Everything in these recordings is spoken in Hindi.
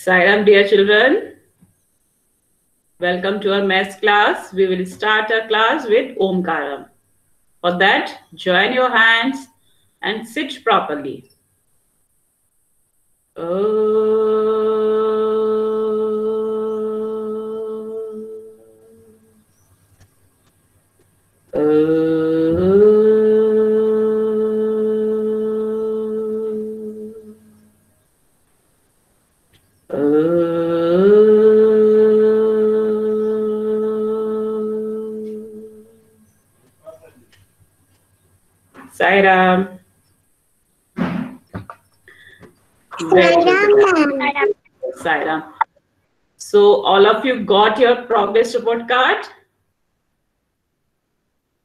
Sairam, dear children, welcome to our maths class. We will start our class with Omkaram. For that, join your hands and sit properly. Sairam. Sairam. So all of you got your progress report card?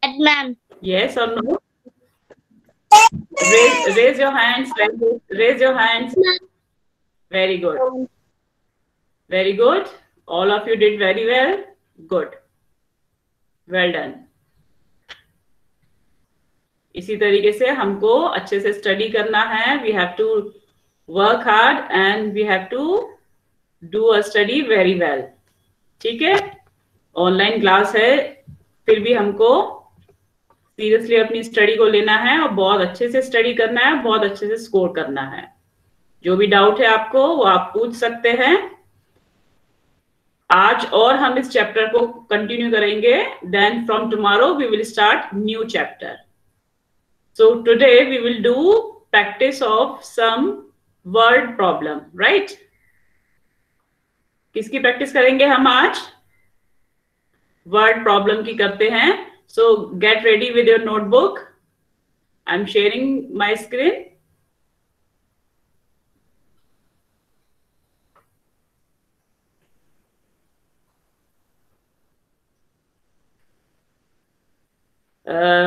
Yes, ma'am. Yes or no? Raise your hands. Raise your hands. Very good. Very good. All of you did very well. Good. Well done. इसी तरीके से हमको अच्छे से स्टडी करना है. We have to work hard and we have to do a study very well. ठीक है? ऑनलाइन क्लास है, फिर भी हमको सीरियसली अपनी स्टडी को लेना है और बहुत अच्छे से स्टडी करना है, बहुत अच्छे से स्कोर करना है. जो भी डाउट है आपको वो आप पूछ सकते हैं आज, और हम इस चैप्टर को कंटिन्यू करेंगे. Then from tomorrow we will start new chapter. So today we will do practice of some word problem, right? किसकी प्रैक्टिस करेंगे हम आज? Word problem की करते हैं. So get ready with your notebook. I'm sharing my screen.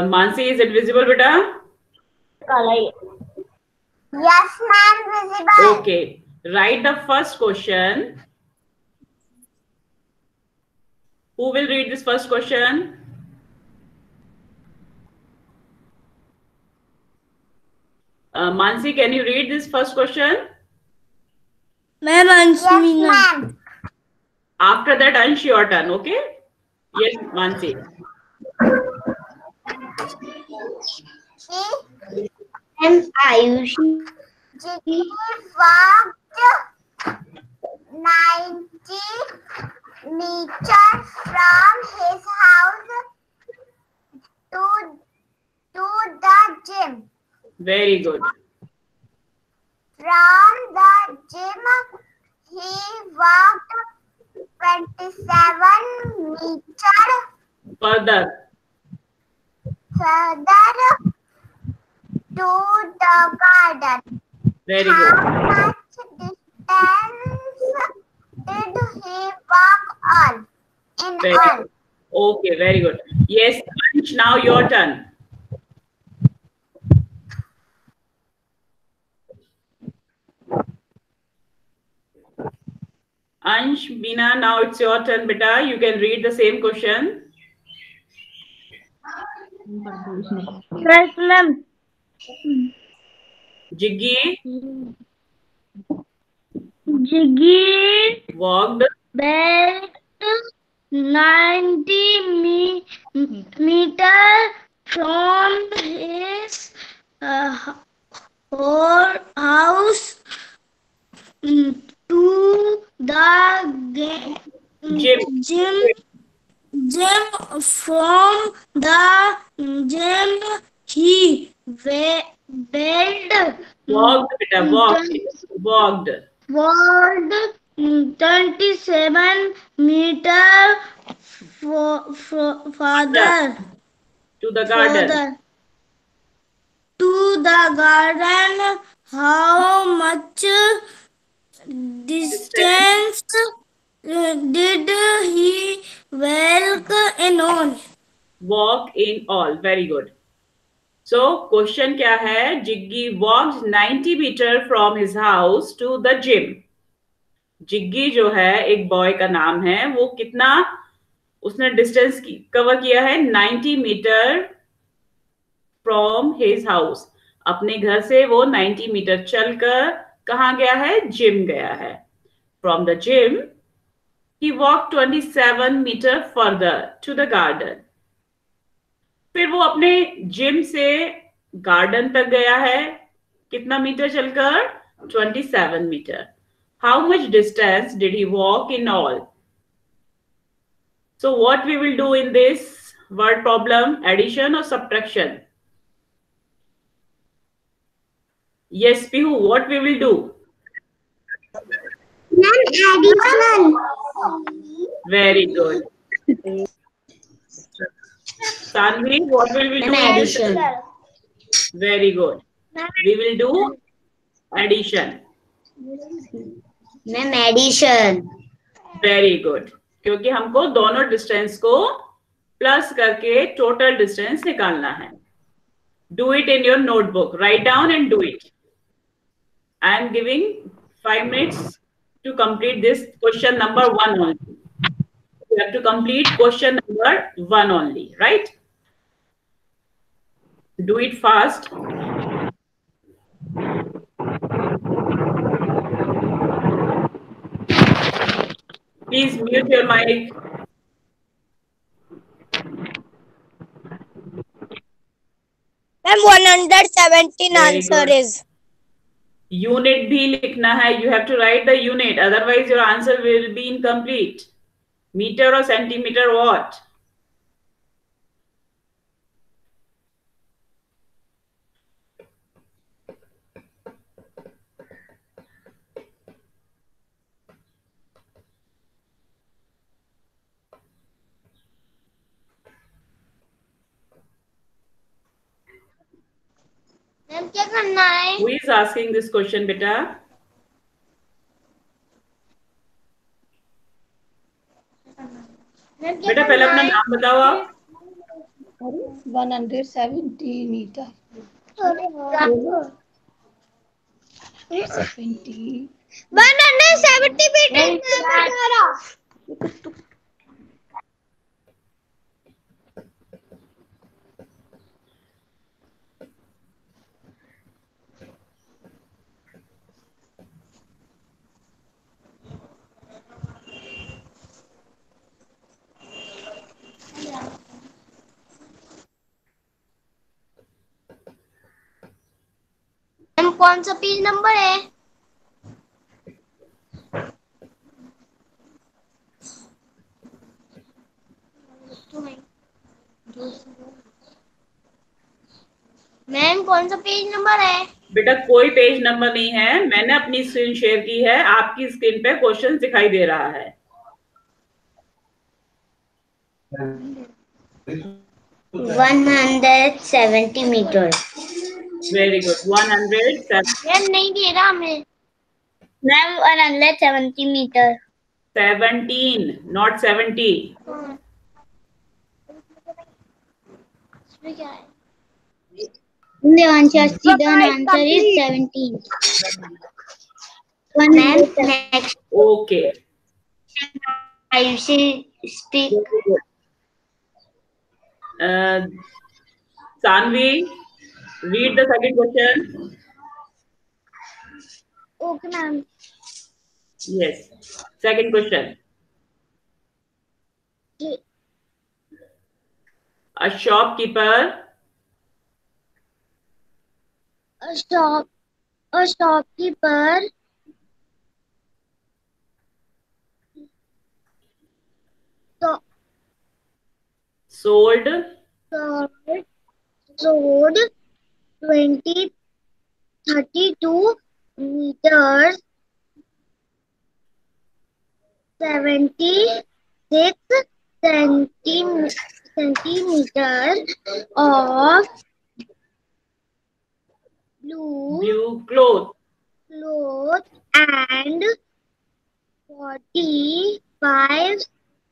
Mansi, is it visible, beta? Yes, ma'am, visible. Okay. Write the first question. Who will read this first question? Mansi, can you read this first question? Ma'am, Anshmina. Yes, ma'am. After that, Ansh, your turn, okay? Yes, Mansi. And Ayushi walked 90 meters from his house to the gym. Very good. From the gym, he walked 27 meters Further. to the garden. Very good. How much distance did he walk on? In Very all? good. Okay, very good. Yes, Ansh, now your turn. Ansh, Bina, now it's your turn, beta. You can read the same question. Yes, ma'am. Jiggy Jiggy walked walked 90 meters from his house to the gym. gym. From the gym, he Walked, beta. Walked. walked 27 meters further To the garden. to the garden. How much distance did he walk in all? Walk in all. Very good. So question क्या है? Jiggy walked 90 meter from his house to the gym. जिग्गी जो है एक बॉय का नाम है, वो कितना उसने डिस्टेंस कवर किया है? 90 मीटर फ्रॉम हिज हाउस. अपने घर से वो 90 मीटर चलकर कहाँ गया है? जिम गया है. from the gym, he walked 27 meter further to the garden. फिर वो अपने जिम से गार्डन तक गया है कितना मीटर चलकर 27 metre. How much distance did he walk in all? So what we will do in this word problem, addition or subtraction? Yes, Pihu, what we will do? Addition. Very good. Sanvi, what will we do? Addition. Very good. We will do addition. Ma'am, addition. Very good. क्योंकि हमको दोनों डिस्टेंस को प्लस करके टोटल डिस्टेंस निकालना है. Do it in your notebook. Write down and do it. I am giving 5 minutes to complete this question number 1 only. You have to complete question number 1 only, right? Do it fast. Please mute your mic. Ma'am, 117 Very answer good. is. Unit भी लिखना है. You have to write the unit. Otherwise, your answer will be incomplete. Meter or centimeter, what? Ma'am क्या करना है? Who is asking this question, beta? बेटा पहले अपना नाम बताओ आप. 170 meter. 70. 170 meter. मैम कौन सा पेज नंबर है? मैम कौन सा पेज नंबर है? बेटा कोई पेज नंबर नहीं है. मैंने अपनी स्क्रीन शेयर की है. आपकी स्क्रीन पे क्वेश्चन दिखाई दे रहा है. 170 meter. Very good. 170. मैम नहीं दे रहा हमें. Ma'am 170 meter. 17, not 70. इसमें क्या है? The answer is 17. Ma'am, next Okay. I should speak. Sanvi, read the second question. Okay, ma'am. Yes. Second question. A shopkeeper A shopkeeper sold 32 meters 76 centimeters of blue cloth and 45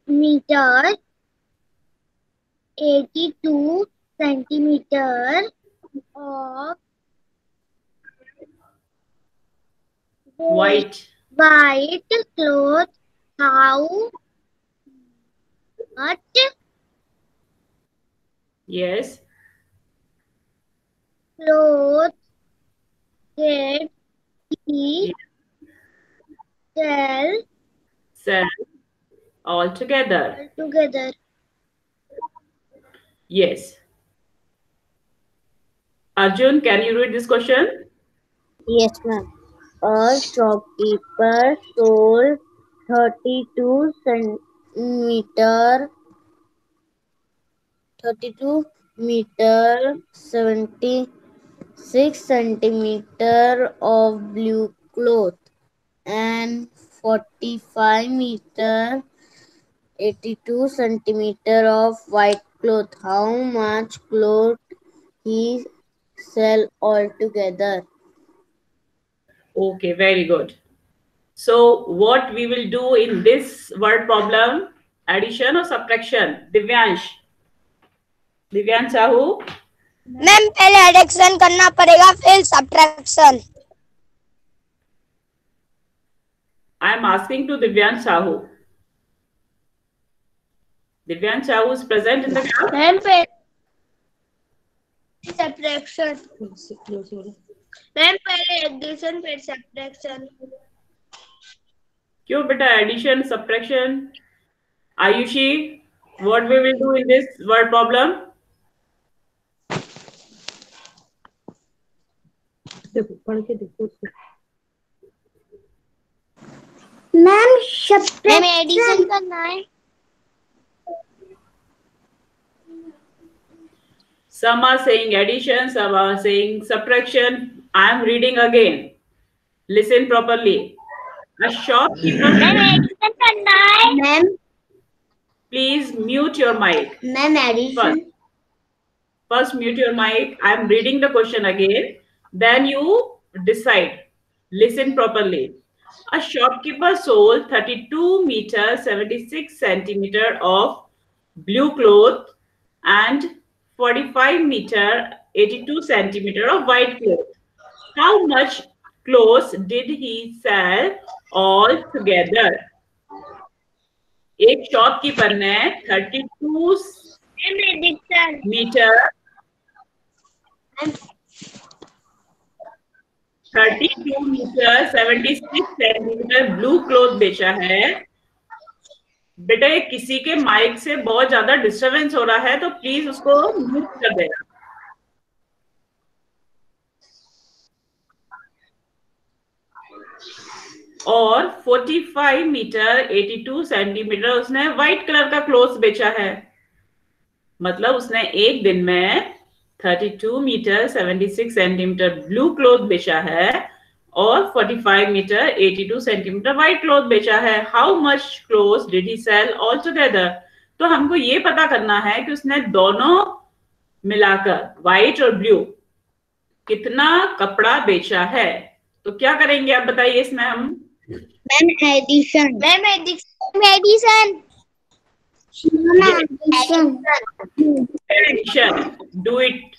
meters 82 centimeters of white. cloth. How much Yes. cloth did he Cell all together. together. Yes. Arjun, can you read this question? Yes, ma'am. A shopkeeper sold 32 centimeter, 32 meter, 76 centimeter of blue cloth and 45 meter, 82 centimeter of white cloth. How much cloth he sell altogether? Okay, very good. So what we will do in this word problem? Addition or subtraction? Divyansh. Divyansh Sahu. Ma'am पहले एडिशन करना पड़ेगा फिर subtraction. I am asking to Divyansh Sahu. Divyansh Sahu is present in the class. Ma'am पहले सब्ट्रैक्शन. मैम पहले एडिशन फिर सब्ट्रैक्शन. क्यों बेटा addition subtraction? Ayushi, what we will do in this word problem? पढ़ के देखो. मैम सब्ट्रैक्शन एडिशन करना है. Some are saying addition, some are saying subtraction. I am reading again. Listen properly. A shopkeeper. Ma'am addition करना है. Ma'am Please mute your mic. Ma'am addition. First mute your mic. I am reading the question again. Then you decide. Listen properly. A shopkeeper sold 32 meter 76 centimeter of blue cloth and 45 meter 82 centimeter of white cloth. How much clothes did he sell all together? एक शॉपकीपर ने 32 metre 32 metre 76 centimetre blue cloth बेचा है. बेटा ये किसी के माइक से बहुत ज्यादा डिस्टरबेंस हो रहा है तो प्लीज उसको म्यूट कर देना. और 45 मीटर 82 सेंटीमीटर उसने व्हाइट कलर का क्लॉथ बेचा है. मतलब उसने एक दिन में 32 मीटर 76 सेंटीमीटर ब्लू क्लॉथ बेचा है और 45 मीटर 82 सेंटीमीटर व्हाइट क्लॉथ बेचा है. How much cloth did he sell all together? तो हमको ये पता करना है कि उसने दोनों मिलाकर व्हाइट और ब्लू कितना कपड़ा बेचा है. तो क्या करेंगे आप बताइए इसमें हम? Ma'am addition. Ma'am addition. Addition. Do it.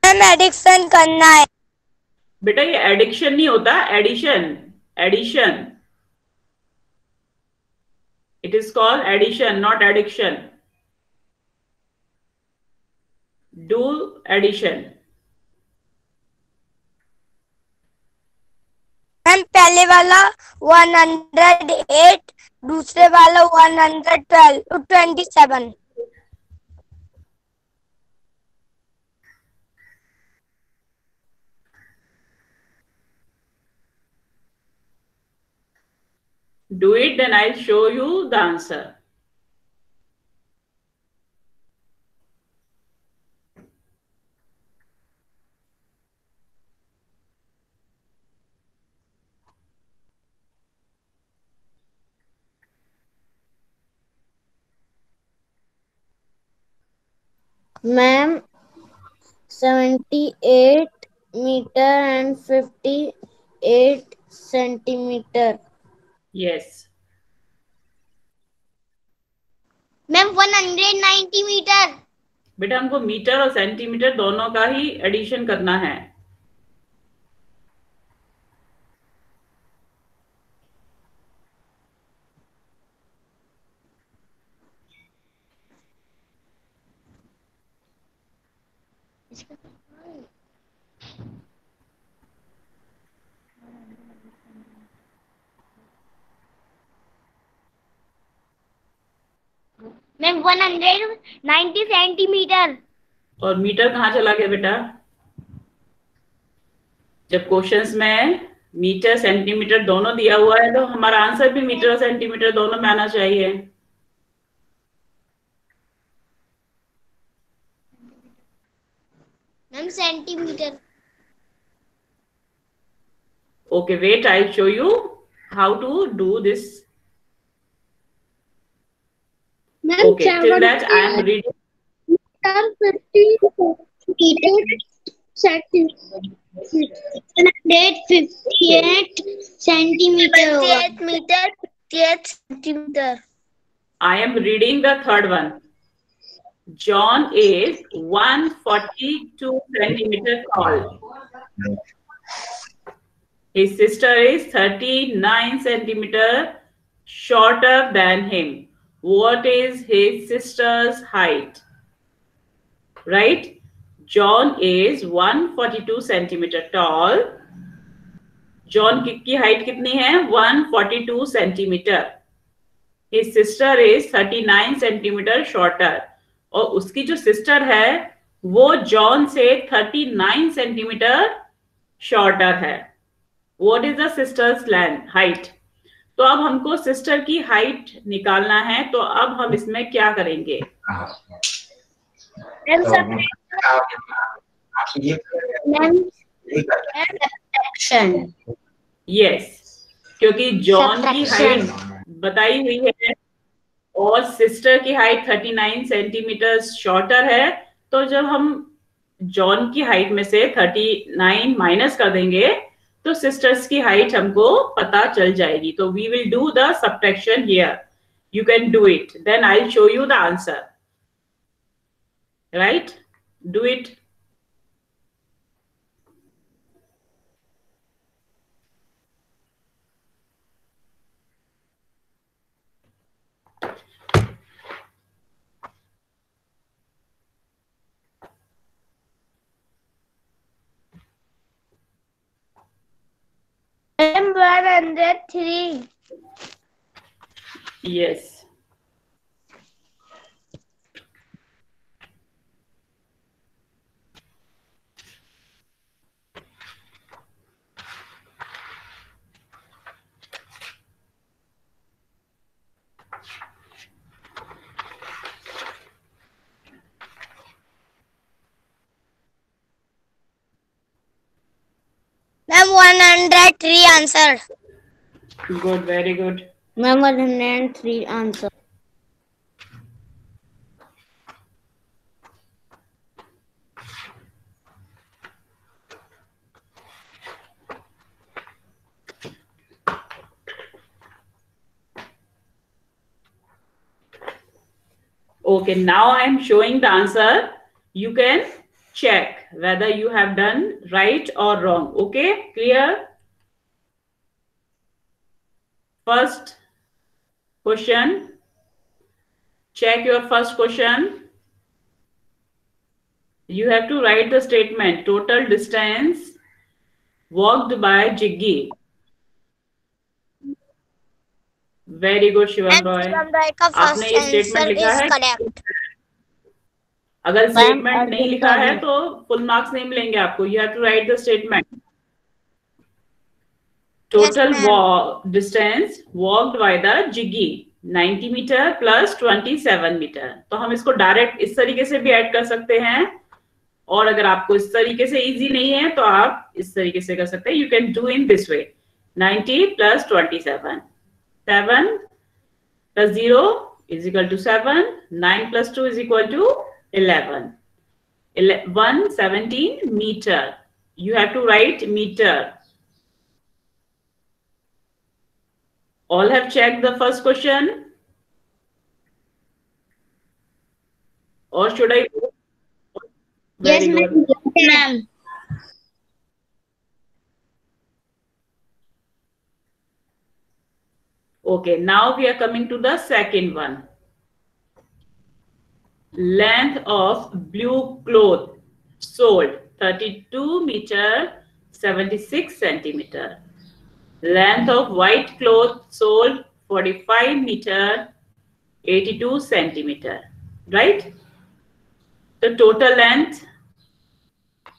Ma'am addition करना है. बेटा ये एडिक्शन नहीं होता, addition. Addition. It is called addition, not addiction. Do addition. Ma'am पहले वाला 108, दूसरे वाला 112, 27. Do it, then I'll show you the answer. Ma'am, 78 meter and 58 centimeter. Yes. Ma'am 190 metre. बेटा हमको मीटर और सेंटीमीटर दोनों का ही एडिशन करना है. Ma'am 190 centimetre. और मीटर कहाँ चला गया बेटा? जब क्वेश्चंस में मीटर सेंटीमीटर दोनों दिया हुआ है तो हमारा आंसर भी मीटर और सेंटीमीटर दोनों में आना चाहिए। Ma'am centimetre. Okay, wait, I'll show you how to do this. Okay, till that I am reading. 158 centimetre. 58 metre 58 centimetre. I am reading the third one. John is 142 centimeter tall. His sister is 39 centimeter shorter than him. What is his sister's height? Right? John is 142 centimeter tall. John की height कितनी है? 142 centimeter. His sister is 39 centimeter shorter. और उसकी जो सिस्टर है वो जॉन से 39 सेंटीमीटर शॉर्टर है। What is the sister's length height? तो अब हमको सिस्टर की हाइट निकालना है, तो अब हम इसमें क्या करेंगे? यस, क्योंकि जॉन की हाइट बताई हुई है और सिस्टर की हाइट 39 सेंटीमीटर शॉर्टर है, तो जब हम जॉन की हाइट में से 39 माइनस कर देंगे तो सिस्टर्स की हाइट हमको पता चल जाएगी। तो we will do the subtraction here, you can do it, then I will show you the answer. Right, do it. Ma'am 103। Yes, ma'am 103 answer. Good, very good. Ma'am 103 answer. Okay, now I am showing the answer. You can check whether you have done right or wrong. Okay, clear? First question, check your first question. You have to write the statement, total distance walked by Jiggy. Very good, Shivam Roy. आपने ये स्टेटमेंट लिखा है। अगर स्टेटमेंट नहीं लिखा है तो फुल मार्क्स नहीं मिलेंगे आपको। You have to write the statement, total distance walked by the जिग्गी 90 मीटर प्लस 27 मीटर। तो हम इसको डायरेक्ट इस तरीके से भी ऐड कर सकते हैं, और अगर आपको इस तरीके से इजी नहीं है तो आप इस तरीके से कर सकते हैं। You can do in this way, 90 plus 27, 7 plus 0 is equal to 7, 9 plus 2 is equal to 11. 117 meter. You have to write meter. All have checked the first question? Or should I? Very good. Ma'am. Okay, now we are coming to the second one. Length of blue cloth sold 32 meter 76 centimeter. Length of white cloth sold 45 meter 82 centimetre, right. तो टोटल लेंथ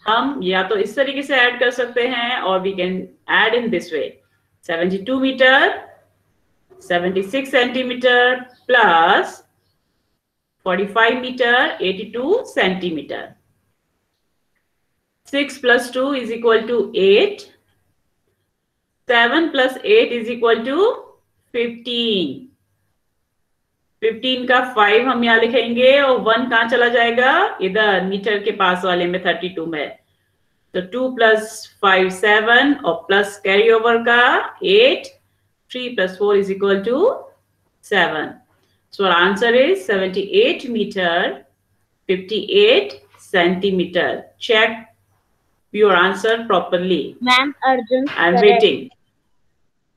हम या तो इस तरीके से ऐड कर सकते हैं और we can add in this way, 72 metre 76 centimetre plus 45 metre 82 centimetre. 6 plus 2 is equal to 8. 7 plus 8 is equal to 15. 15 का 5 हम यहाँ लिखेंगे और 1 कहाँ चला जाएगा, इधर मीटर के पास वाले में 32 में. तो 2 plus 5 7 और प्लस कैरी ओवर का 8. 3 plus 4 is equal to 7. So our answer is 78 meter 58 centimeter. Check your answer properly. Ma'am, Arjun. I am waiting.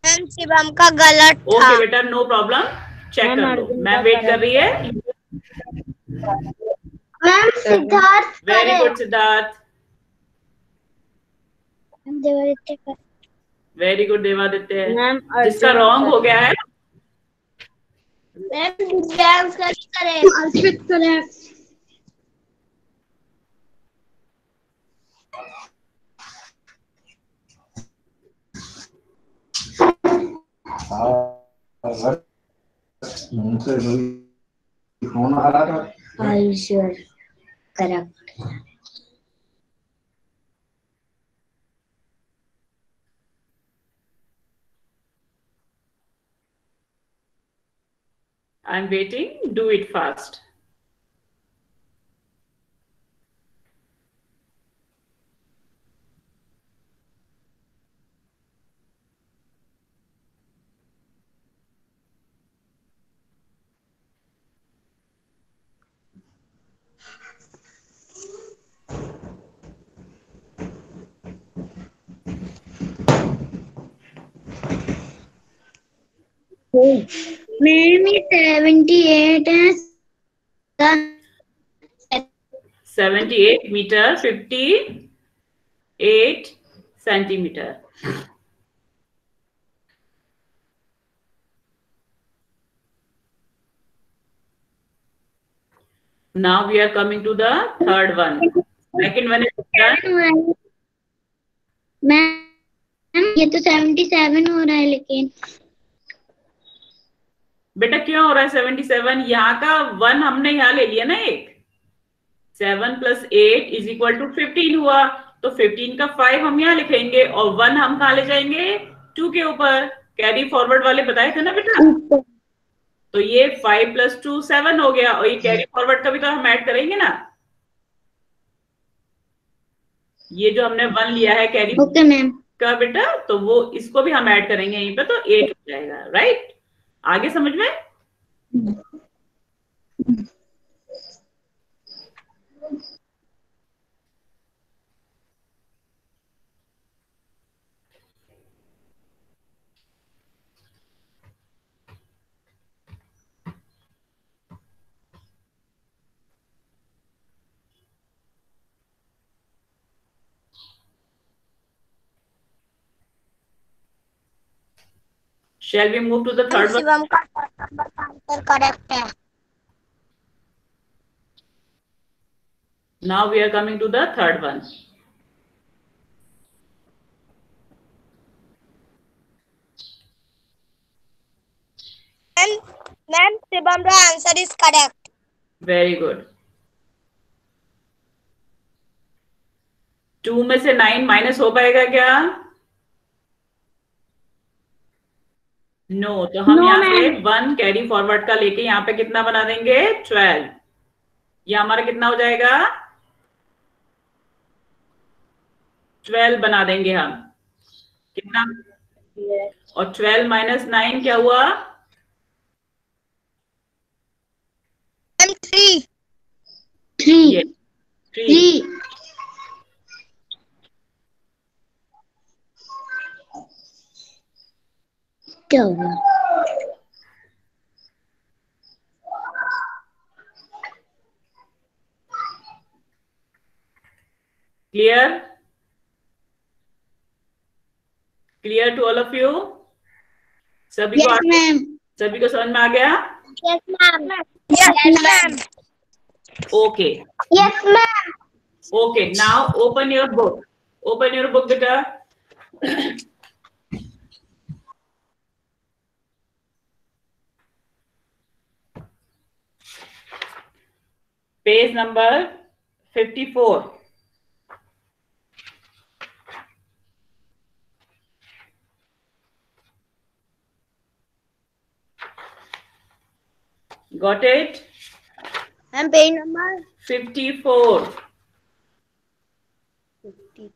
Ma'am Shivam का गलत था। Okay बेटा, no problem. चेक कर लो, मैम वेट कर रही है. Ma'am Siddharth very good Siddharth, Devaditya very good Devaditya. Ma'am, जिसका रॉन्ग हो गया है मैम दिव्यांश का करें, अर्पित करें। Sure. Correct. I am waiting. Do it fast. Ma'am ये 78 है। 78 metre 58 centimetre. Now we are coming to the third one. Second one is done. Ma'am ये तो 77 हो रहा है लेकिन बेटा क्यों हो रहा है 77? यहाँ का 1 हमने यहाँ ले लिया ना, एक 7 plus 8 is equal to 15 हुआ, तो 15 का 5 हम यहाँ लिखेंगे और 1 हम कहाँ ले जाएंगे, 2 के ऊपर. कैरी फॉरवर्ड वाले बताए थे ना बेटा. तो ये 5 plus 2 7 हो गया और ये कैरी फॉरवर्ड का भी तो हम ऐड करेंगे ना. ये जो हमने 1 लिया है कैरी मैम का बेटा, तो वो इसको भी हम ऐड करेंगे यहीं पे, तो 8 हो जाएगा. राइट, आगे समझ में. Shall we move to the third one? Shivam का आंसर करेक्ट है। Now we are coming to the third one. Ma'am Shivam का answer is correct. Very good. 2 में से 9 माइनस हो पाएगा क्या? नो तो हम यहाँ से 1 कैरी फॉरवर्ड का लेके यहाँ पे कितना बना देंगे, 12. ये हमारा कितना हो जाएगा, 12 बना देंगे हम. कितना? और 12 माइनस 9 क्या हुआ, 3 क्या हुआ? Clear? Clear to all of you? सभी को समझ में आ गया? Yes, ma'am. Yes, ma'am. Okay. Yes, ma'am. Okay. Now open your book. Open your book, beta. Page number 54. Got it? Ma'am, page number 54. 50.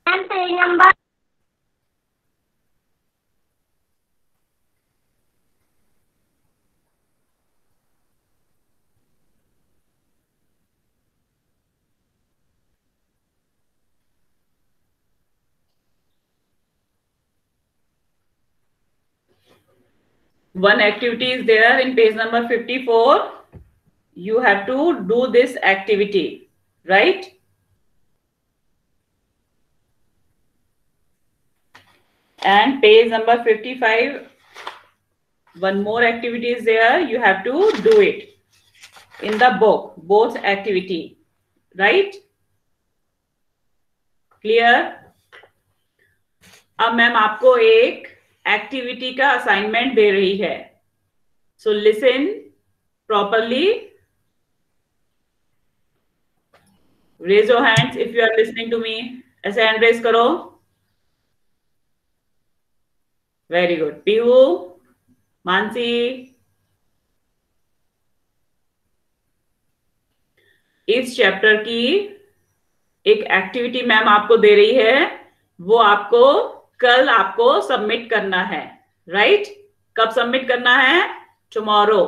Ma'am, page number One activity is there in page number 54. You have to do this activity, right? And page number 55, one more activity is there. You have to do it in the book, both activity, right? Clear? अब मैम आपको एक एक्टिविटी का असाइनमेंट दे रही है. So listen properly. Raise your hands if you are listening to me. ऐसे हैंड रेज करो. Very good. पीहू, मानसी. इस चैप्टर की एक एक्टिविटी मैम आपको दे रही है, वो आपको कल आपको सबमिट करना है, राइट? कब सबमिट करना है? टुमारो.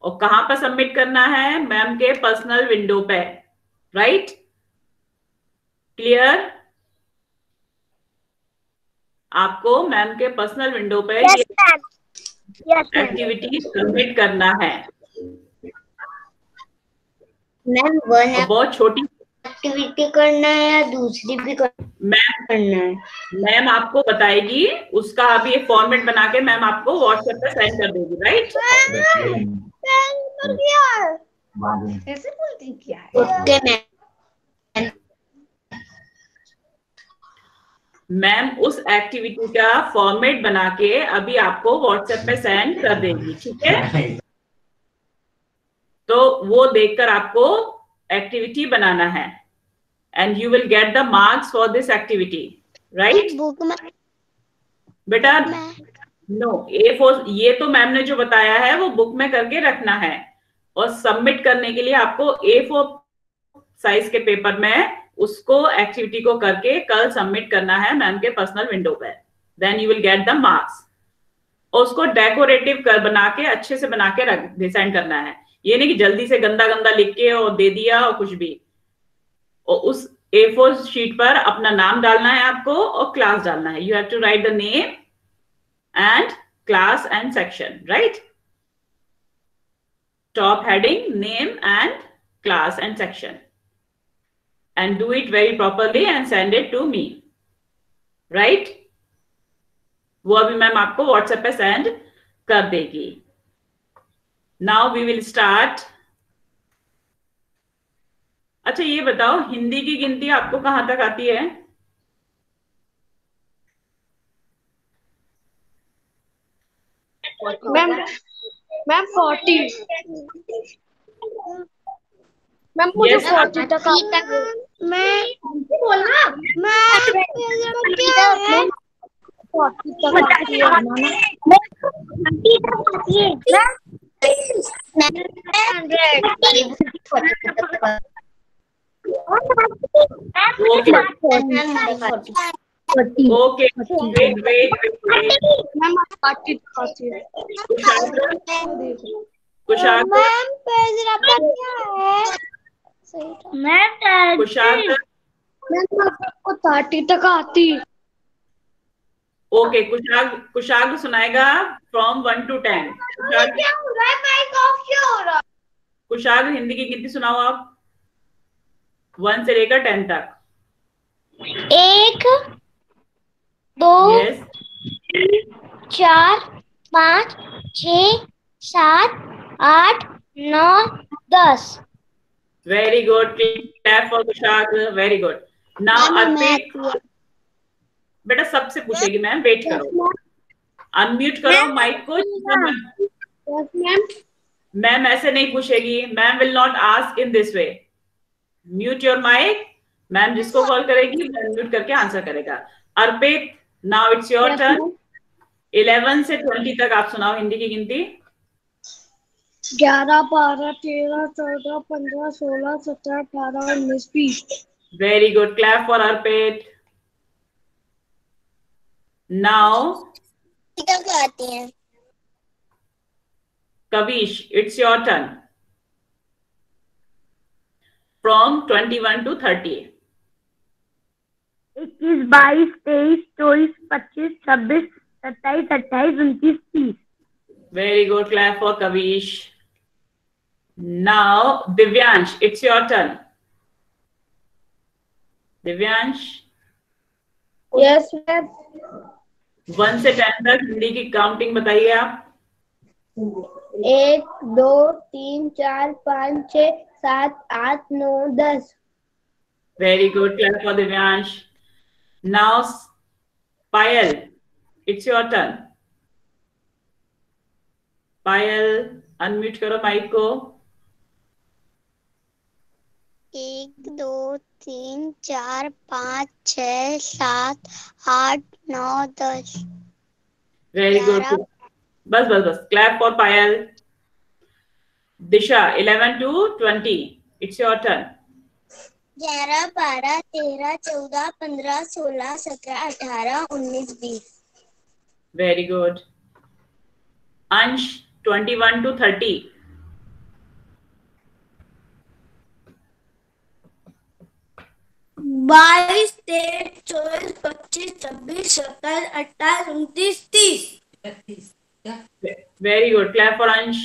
और कहां पर सबमिट करना है? मैम के पर्सनल विंडो पे, राइट? क्लियर? आपको मैम के पर्सनल विंडो पे एक्टिविटी सबमिट करना है. मैम वन बहुत छोटी एक्टिविटी करना है या दूसरी भी करना है? मैम आपको बताएगी. उसका अभी एक फॉर्मेट बना के मैम आपको व्हाट्सएप पे सेंड कर देगी, राइट? कैसे बोलती क्या है? Okay ma'am. मैम उस एक्टिविटी का फॉर्मेट बना के अभी आपको व्हाट्सएप पे सेंड कर देगी, ठीक है? तो वो देखकर आपको एक्टिविटी बनाना है and you will get the marks for this activity, right? Book में बेटा नो, A4 ये तो मैम ने जो बताया है वो बुक में करके रखना है, और सबमिट करने के लिए आपको A4 साइज के पेपर में उसको एक्टिविटी को करके कल सबमिट करना है मैम के पर्सनल विंडो पे. Then you will get the marks. और उसको डेकोरेटिव कर बना के अच्छे से बना के रख सेंड करना है. ये नहीं कि जल्दी से गंदा गंदा लिख के और दे दिया और कुछ भी. और उस A4 शीट पर अपना नाम डालना है आपको और क्लास डालना है. You have to write the name and class and section, right? Top heading, name and class and section, and do it very properly and send it to me, right? वो अभी मैम आपको व्हाट्सएप पे सेंड कर देगी. Now we will start. अच्छा ये बताओ, हिंदी की गिनती आपको कहां तक आती है? मैम 40. मैम मुझे 40 तक मैं बोलना मैं 40 तक आती है ओके, वेट. मैम 40 कुशाग्र, कुशाग्र. को 30 तक आती. ओके, कुशाग्र सुनाएगा फ्रॉम 1 to 10. कुशाग्र हिंदी की गिनती सुनाओ आप 1 से लेकर 10 तक. 1 2 yes 4 5 6 7 8 9 10। Very good, clap for Kushagra, very good. Now Arpit, बेटा सबसे पूछेगी मैम, वेट करो, अनम्यूट करो माइक को। Yes ma'am. मैम ऐसे नहीं पूछेगी, ma'am will not ask in this way. Mute your mic, ma'am जिसको कॉल करेगी म्यूट करके आंसर करेगा। Arpit, now it's your turn. 11 से 20 तक आप सुनाओ हिंदी की गिनती। 11 12 13 14 15 16 17 18 19 20। Very good, clap for Arpit. Now आती है Kavish, it's your turn, from 21 to 30। 21 22 23 24 25 26 27 28 29 30। Very good, clap for Kavish. Now Divyansh, it's your turn. Divyansh, yes ma'am. 1 से 10 तक हिंदी की काउंटिंग बताइए आप। 1 2 3 4 5 6 7 8 9 10। Very good, clap for Divyansh. Now Payal, it's your turn. Payal, unmute करो माइक को। 1 2 3 4 5 6 7 8 9 10। Very good. बस बस बस, clap for Payal. Disha, 11 to 20, it's your turn. 11 12 13 14 15 16 17 18 19 20। Very good. Ansh, 21 to 30. 22 23 24 25 26 27 28 29 30। Very good. Clap for Ansh.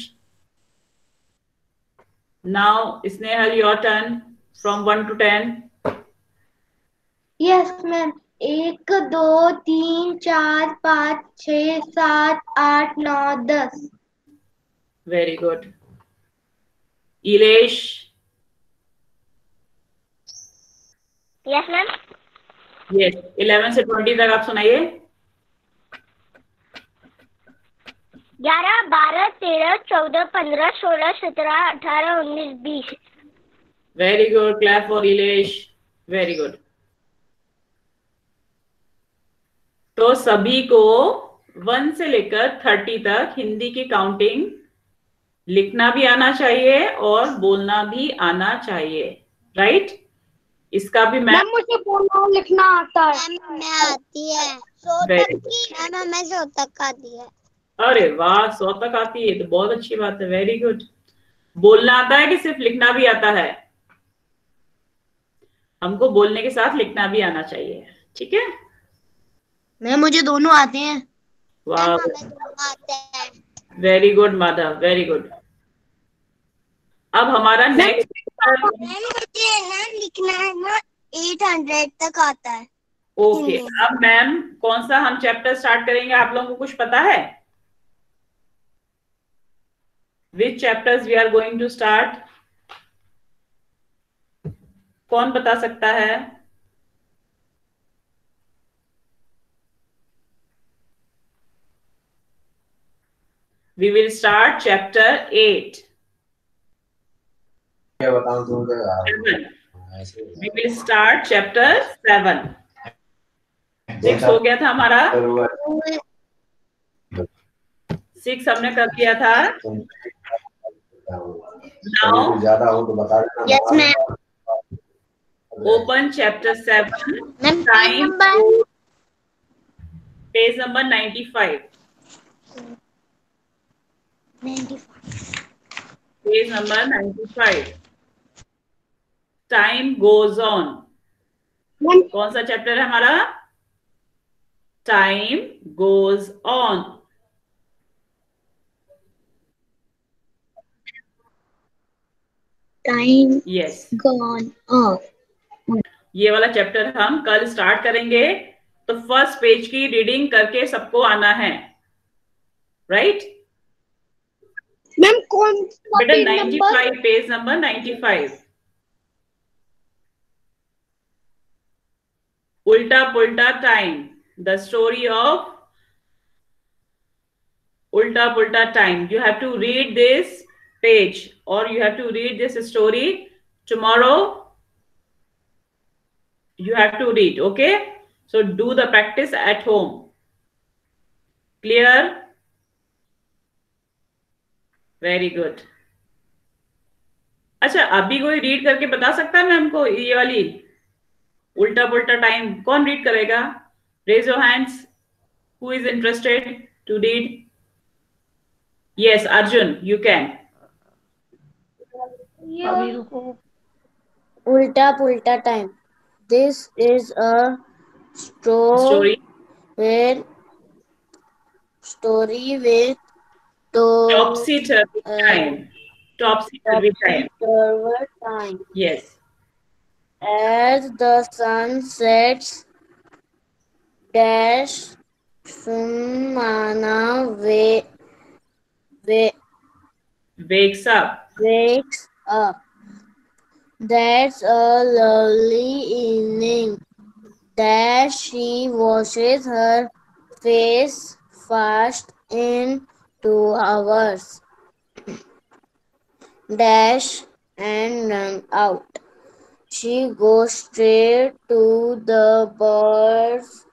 Now, Snehal, your turn from 1 to 10. Yes ma'am. 1 2 3 4 5 6 7 8 9 10। Very good. Ilesh. Yes ma'am. Yes. 11 से 20 तक आप सुनाइए। 11 12 13 14 15 16 17 18 19 20। Very good. Clap for Ilesh. Very good. तो सभी को 1 से लेकर 30 तक हिंदी की काउंटिंग लिखना भी आना चाहिए और बोलना भी आना चाहिए, राइट? इसका भी मैम मुझे बोलना और लिखना आता है। मैं आती है 100 तक की। मैम हमें 100 तक आती है। अरे वाह, 100 तक आती है तो बहुत अच्छी बात है। Very good. बोलना आता है कि सिर्फ लिखना भी आता है? हमको बोलने के साथ लिखना भी आना चाहिए, ठीक है? मैम मुझे दोनों आते हैं। वाह, very good Madhav, very good. अब हमारा नेक्स्ट मुझे ना लिखना है ना 800 तक आता है। ओके, अब मैम कौन सा हम चैप्टर स्टार्ट करेंगे, आप लोगों को कुछ पता है? Which chapters we are going to start? कौन बता सकता है? We will start chapter 8। We will start chapter 7. 6 हो गया था हमारा, 6 हमने कर दिया था। Now, yes ma'am. open chapter 7. Time, page number 95. Page number 95. Time goes on. कौन सा चैप्टर है हमारा? Time goes on. Time Yes. Gone of. ये वाला चैप्टर हम कल स्टार्ट करेंगे, तो फर्स्ट पेज की रीडिंग करके सबको आना है, राइट? मैम कौन बेटा 95, पेज नंबर 95. उल्टा पुल्टा time, the story of Ulta Pulta time. You have to read this page or you have to read this story tomorrow. You have to read, okay? So do the practice at home. Clear? Very good. अच्छा, अभी कोई रीड करके बता सकता है मैम को ये वाली उल्टा पुल्टा टाइम? कौन रीड करेगा? Raise your hands. Who is interested to read? Yes, Arjun, you can. अभी रुको। Ulta Pulta time. This is a Story. story with Topsy-turvy time. Topsy-turvy time. time. Yes. As the sun sets, dash Sumana Wakes up. wakes up. That's a lovely evening. Dash she washes her face fast in 2 hours. Dash and run out. She goes straight to the bird's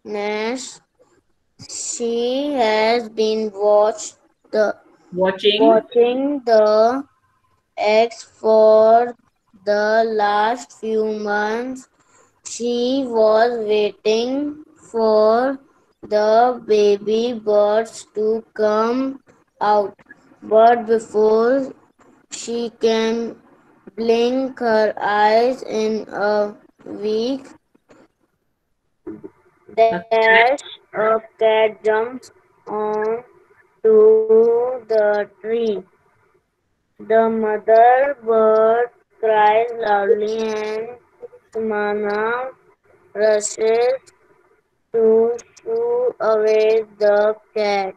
nest. She has been watching the eggs for the last few months. She was waiting for the baby birds to come out, but before she can blink her eyes in a week, dash a cat jumps on to the tree. The mother bird cries loudly and Sumana rushes to shoo away the cat.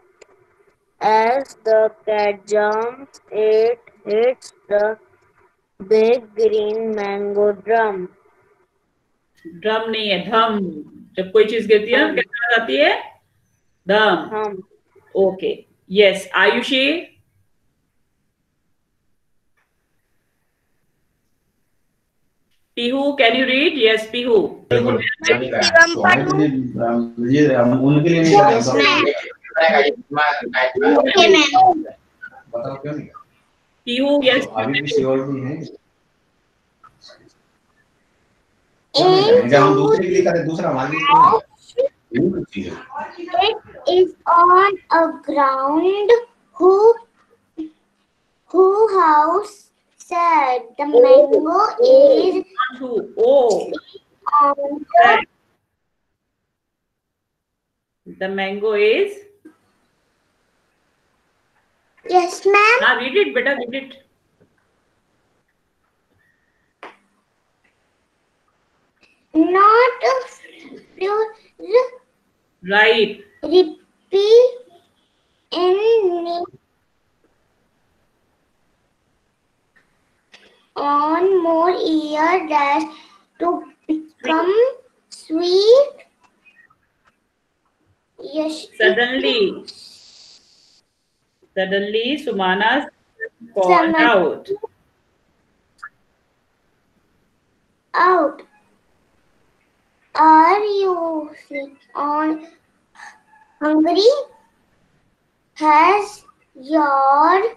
As the cat jumps, it hits the big green mango drum. Drum नहीं है, धम. जब कोई चीज गिरती है ना, क्या आती है? धम. Okay. Yes, Ayushi. Pihu, can you read? Yes, Pihu. ये हम उनके लिए नहीं करेंगे। बताओ क्यों नहीं? Pihu, yes. अभी भी सिक्योरिटी है। हम दूसरे के लिए करें, दूसरा हमारे लिए It is on a ground who house said the mango is on the mango is. Yes, ma'am. Now read it, beta, read it. Not Right. repeat in on more ear dash to become sweet. Yes. Suddenly, Sumana called out. Are you hungry? Has your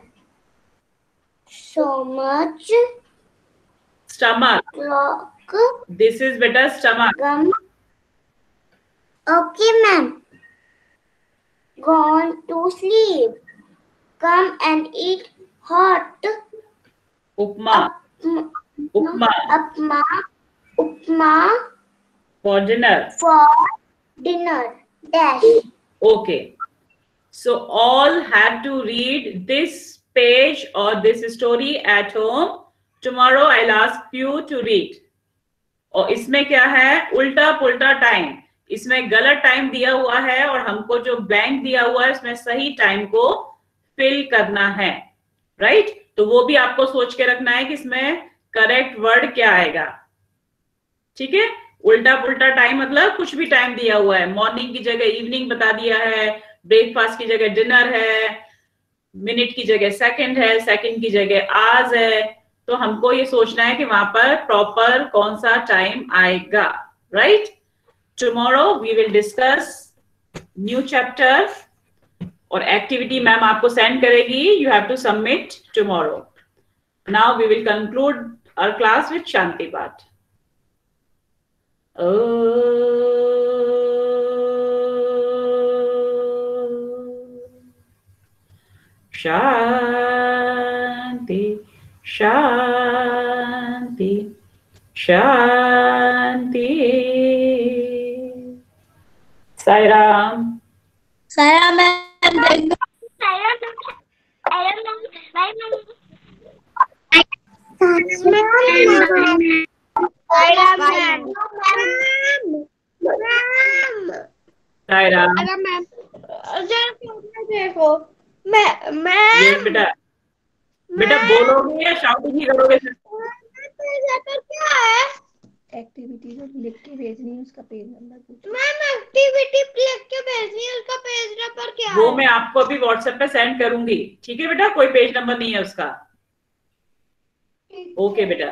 so much Stomach. clock This is better stomach. gum? Okay, ma'am. Gone to sleep. Come and eat hot Upma. upma For dinner. Dash. Okay. So all have to read this page or this story at home. Tomorrow I'll ask you to read. और इसमें क्या है? उल्टा पुल्टा टाइम. इसमें गलत टाइम दिया हुआ है और हमको जो ब्लैंक दिया हुआ है उसमें सही टाइम को फिल करना है, राइट? तो वो भी आपको सोच के रखना है कि इसमें करेक्ट वर्ड क्या आएगा, ठीक है? उल्टा पुल्टा टाइम मतलब कुछ भी टाइम दिया हुआ है, मॉर्निंग की जगह इवनिंग बता दिया है, ब्रेकफास्ट की जगह डिनर है, मिनट की जगह सेकंड है, सेकंड की जगह आवर्स है, तो हमको ये सोचना है कि वहां पर प्रॉपर कौन सा टाइम आएगा, right? Tomorrow we will discuss new chapter और एक्टिविटी मैम आपको सेंड करेगी, you have to submit tomorrow. Now we will conclude our class with shanti path. शांति शांति शांति. साई राम. सारा मैम साई राम. देखो मैं ये बेटा बेटा बोलोगे या शाउटिंग ही करोगे? क्या है? एक्टिविटी जो लिख के भेजनी है उसका पेज नंबर पूछो। मैम एक्टिविटी लिख के भेजनी है, उसका पेज नंबर क्या है? वो मैं आपको अभी व्हाट्सएप पे सेंड करूंगी, ठीक है बेटा? कोई पेज नंबर नहीं है उसका. ओके बेटा.